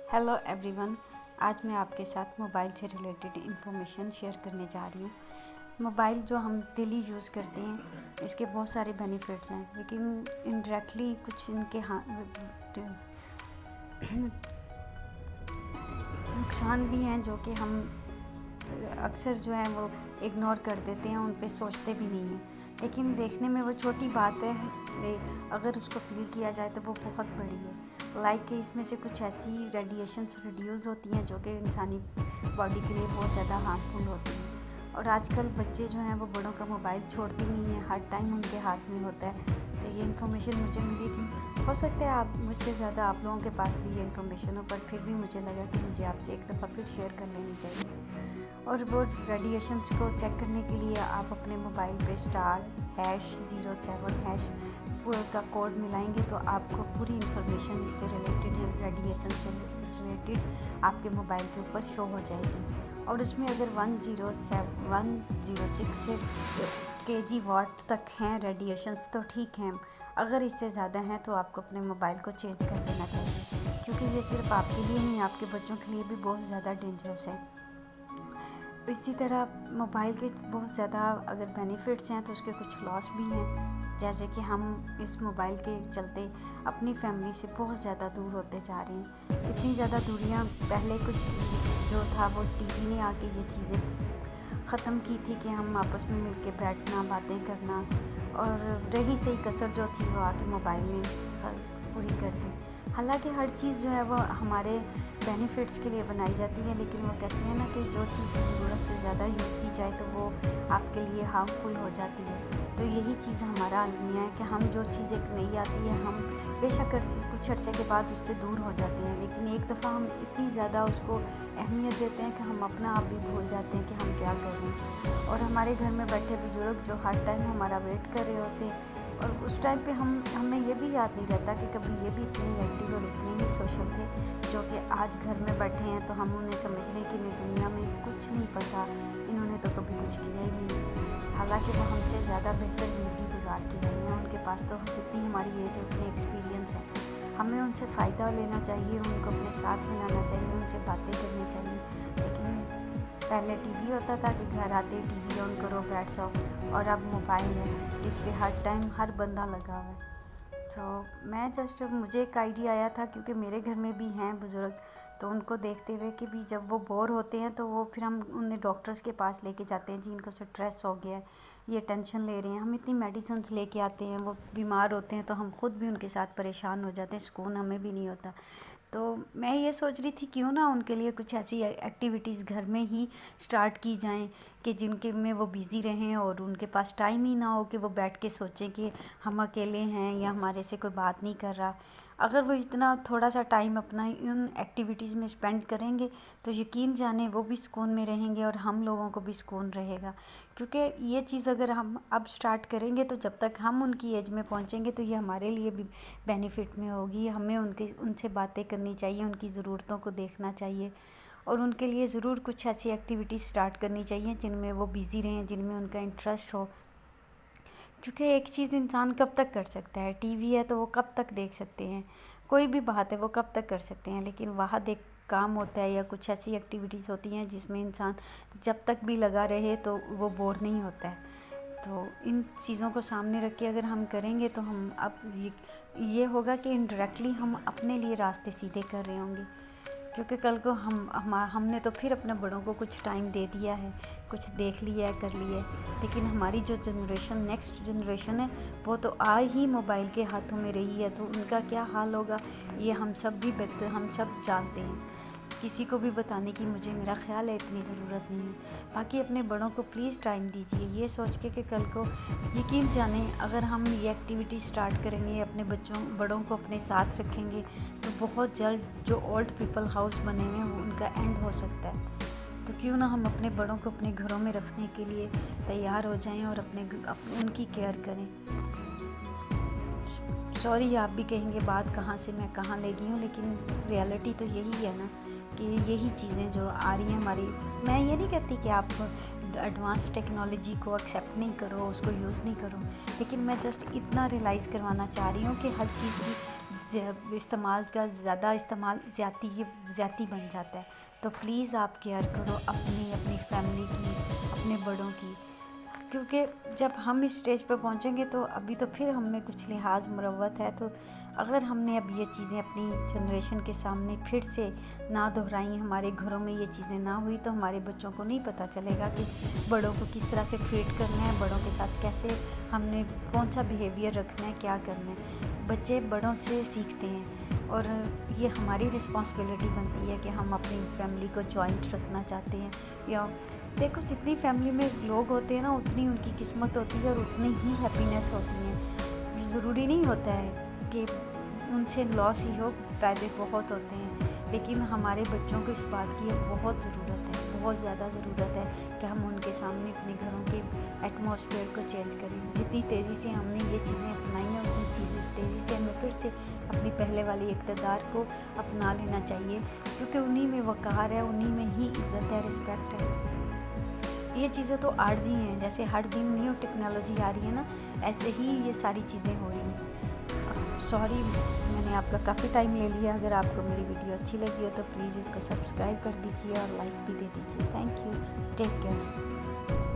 Hello everyone. आज मैं आपके साथ मोबाइल से रिलेटेड इंफॉर्मेशन शेयर करने जा रही हूँ। मोबाइल जो हम डेली यूज़ करते हैं इसके बहुत सारे बेनिफिट्स हैं, लेकिन इनडायरेक्टली कुछ इनके नुकसान भी हैं जो कि हम अक्सर जो है वो इग्नोर कर देते हैं, उन पे सोचते भी नहीं हैं। लेकिन देखने में वो छोटी बात है, अगर उसको फील किया जाए तो वो बहुत बड़ी है। लाइक इसमें से कुछ ऐसी रेडिएशंस रिड्यूस होती हैं जो कि इंसानी बॉडी के लिए बहुत ज़्यादा हार्मफुल होती हैं। और आजकल बच्चे जो हैं वो बड़ों का मोबाइल छोड़ते नहीं हैं, हर टाइम उनके हाथ में होता है। तो ये इन्फॉर्मेशन मुझे मिली थी, हो सकता है आप मुझसे ज़्यादा आप लोगों के पास भी ये इन्फॉर्मेशन हो, पर फिर भी मुझे लगा कि मुझे आपसे एक दफ़ा फिर शेयर कर लेनी चाहिए। और वो रेडिएशंस को चेक करने के लिए आप अपने मोबाइल पे *#07# का कोड मिलाएंगे तो आपको पूरी इन्फॉर्मेशन इससे रिलेटेड, रेडिएशन से रिलेटेड आपके मोबाइल के ऊपर शो हो जाएगी। और उसमें अगर 106 से kg वाट तक हैं रेडिएशंस तो ठीक हैं, अगर इससे ज़्यादा हैं तो आपको अपने मोबाइल को चेंज कर देना चाहिए, क्योंकि ये सिर्फ आपके लिए नहीं, आपके बच्चों के लिए भी बहुत ज़्यादा डेंजरस है। इसी तरह मोबाइल के बहुत ज़्यादा अगर बेनिफिट्स हैं तो उसके कुछ लॉस भी हैं, जैसे कि हम इस मोबाइल के चलते अपनी फैमिली से बहुत ज़्यादा दूर होते जा रहे हैं। इतनी ज़्यादा दूरियां पहले कुछ जो था वो टीवी ने आके ये चीज़ें ख़त्म की थी कि हम आपस में मिलके बैठना, बातें करना, और रही सही कसर जो थी वो आके मोबाइल ने पूरी कर दी। हालांकि हर चीज़ जो है वो हमारे बेनिफिट्स के लिए बनाई जाती है, लेकिन वो कहते हैं ना कि जो चीज़ ज़रूरत से ज़्यादा यूज़ की जाए तो वो आपके लिए हार्मफुल हो जाती है। तो यही चीज़ हमारा अलमिया है कि हम जो चीज़ एक नई आती है हम बेशक कुछ अर्से के बाद उससे दूर हो जाते हैं, लेकिन एक दफ़ा हम इतनी ज़्यादा उसको अहमियत देते हैं कि हम अपना आप भी भूल जाते हैं कि हम क्या कर रहे हैं। और हमारे घर में बैठे बुज़ुर्ग जो हर टाइम हमारा वेट कर रहे होते हैं, और उस टाइम पे हमें ये भी याद नहीं रहता कि कभी ये भी इतनी एक्टिव और इतने ही सोशल थे, जो कि आज घर में बैठे हैं तो हम उन्हें समझ रहे हैं कि नहीं, दुनिया में कुछ नहीं पता, इन्होंने तो कभी कुछ किया ही नहीं। हालांकि वो हमसे ज़्यादा बेहतर ज़िंदगी गुजार के गए हैं, उनके पास तो जितनी हमारी एज उतनी एक्सपीरियंस है। हमें उनसे फ़ायदा लेना चाहिए, उनको अपने साथ मिलाना चाहिए, उनसे बातें करनी चाहिए। लेकिन पहले टीवी होता था कि घर आते टीवी ऑन करो, बैठ जाओ, और अब मोबाइल है जिस पे हर टाइम हर बंदा लगा हुआ है। तो मुझे एक आइडिया आया था, क्योंकि मेरे घर में भी हैं बुज़ुर्ग, तो उनको देखते हुए कि भी जब वो बोर होते हैं तो वो फिर हम उन्हें डॉक्टर्स के पास लेके जाते हैं, जी इनको स्ट्रेस हो गया है, ये टेंशन ले रहे हैं, हम इतनी मेडिसिन्स लेके आते हैं, वो बीमार होते हैं तो हम ख़ुद भी उनके साथ परेशान हो जाते हैं, सुकून हमें भी नहीं होता। तो मैं ये सोच रही थी क्यों ना उनके लिए कुछ ऐसी एक्टिविटीज़ घर में ही स्टार्ट की जाएं कि जिनके में वो बिज़ी रहें और उनके पास टाइम ही ना हो कि वो बैठ के सोचें कि हम अकेले हैं या हमारे से कोई बात नहीं कर रहा। अगर वो इतना थोड़ा सा टाइम अपना इन एक्टिविटीज़ में स्पेंड करेंगे तो यकीन जाने वो भी सुकून में रहेंगे और हम लोगों को भी सुकून रहेगा, क्योंकि ये चीज़ अगर हम अब स्टार्ट करेंगे तो जब तक हम उनकी एज में पहुंचेंगे तो ये हमारे लिए भी बेनिफिट में होगी। हमें उनसे बातें करनी चाहिए, उनकी ज़रूरतों को देखना चाहिए, और उनके लिए ज़रूर कुछ ऐसी एक्टिविटी स्टार्ट करनी चाहिए जिनमें वो बिज़ी रहें, जिनमें उनका इंटरेस्ट हो। क्योंकि एक चीज़ इंसान कब तक कर सकता है, टीवी है तो वो कब तक देख सकते हैं, कोई भी बात है वो कब तक कर सकते हैं, लेकिन वहाँ देख काम होता है या कुछ ऐसी एक्टिविटीज़ होती हैं जिसमें इंसान जब तक भी लगा रहे तो वो बोर नहीं होता है। तो इन चीज़ों को सामने रख के अगर हम करेंगे तो हम अब ये होगा कि इनडायरेक्टली हम अपने लिए रास्ते सीधे कर रहे होंगे, क्योंकि कल को हमने तो फिर अपने बड़ों को कुछ टाइम दे दिया है, कुछ देख लिया है, कर लिया है, लेकिन हमारी जो जनरेशन, नेक्स्ट जनरेशन है, वो तो आ ही मोबाइल के हाथों में रही है, तो उनका क्या हाल होगा ये हम सब जानते हैं। किसी को भी बताने की मेरा ख्याल है इतनी ज़रूरत नहीं है। बाकी अपने बड़ों को प्लीज़ टाइम दीजिए, ये सोच के कि कल को यकीन जाने अगर हम ये एक्टिविटी स्टार्ट करेंगे, अपने बड़ों को अपने साथ रखेंगे, तो बहुत जल्द जो ओल्ड पीपल हाउस बने हुए हैं उनका एंड हो सकता है। तो क्यों ना हम अपने बड़ों को अपने घरों में रखने के लिए तैयार हो जाएं और उनकी केयर करें। सॉरी, आप भी कहेंगे बात कहाँ से मैं कहाँ ले गई हूँ, लेकिन रियलिटी तो यही है ना कि यही चीज़ें जो आ रही हैं हमारी। मैं ये नहीं कहती कि आप एडवांस टेक्नोलॉजी को एक्सेप्ट नहीं करो, उसको यूज़ नहीं करो, लेकिन मैं जस्ट इतना रियलाइज़ करवाना चाह रही हूँ कि हर चीज़ की इस्तेमाल का ज़्यादा इस्तेमाल ज़्यादा बन जाता है। तो प्लीज़ आप केयर करो अपनी फैमिली की, अपने बड़ों की, क्योंकि जब हम इस स्टेज पर पहुंचेंगे तो अभी तो फिर हम में कुछ लिहाज मुरव्वत है। तो अगर हमने अब ये चीज़ें अपनी जनरेशन के सामने फिर से ना दोहराई, हमारे घरों में ये चीज़ें ना हुई, तो हमारे बच्चों को नहीं पता चलेगा कि बड़ों को किस तरह से ट्रीट करना है, बड़ों के साथ कैसे हमने कौन सा बिहेवियर रखना है, क्या करना है। बच्चे बड़ों से सीखते हैं और ये हमारी रिस्पॉन्सिबिलिटी बनती है कि हम अपनी फैमिली को जॉइंट रखना चाहते हैं। या देखो, जितनी फैमिली में लोग होते हैं ना, उतनी उनकी किस्मत होती है और उतनी ही हैप्पीनेस होती है। ज़रूरी नहीं होता है कि उनसे लॉस ही हो, फ़ायदे बहुत होते हैं। लेकिन हमारे बच्चों को इस बात की बहुत ज़रूरत है, बहुत ज़्यादा ज़रूरत है कि हम उनके सामने अपने घरों के एटमॉस्फेयर को चेंज करें। जितनी तेज़ी से हमने ये चीज़ें अपनाई हैं, उतनी चीज़ें तेज़ी से हमें फिर से अपनी पहले वाली इक़्तिदार को अपना लेना चाहिए, क्योंकि उन्हीं में वक़ार है, उन्हीं में ही इज़्ज़त है, रिस्पेक्ट है। ये चीज़ें तो आर्जी हैं, जैसे हर दिन न्यू टेक्नोलॉजी आ रही है ना, ऐसे ही ये सारी चीज़ें हो रही हैं। सॉरी, मैंने आपका काफ़ी टाइम ले लिया। अगर आपको मेरी वीडियो अच्छी लगी हो तो प्लीज़ इसको सब्सक्राइब कर दीजिए और लाइक भी दे दीजिए। Thank you, take care.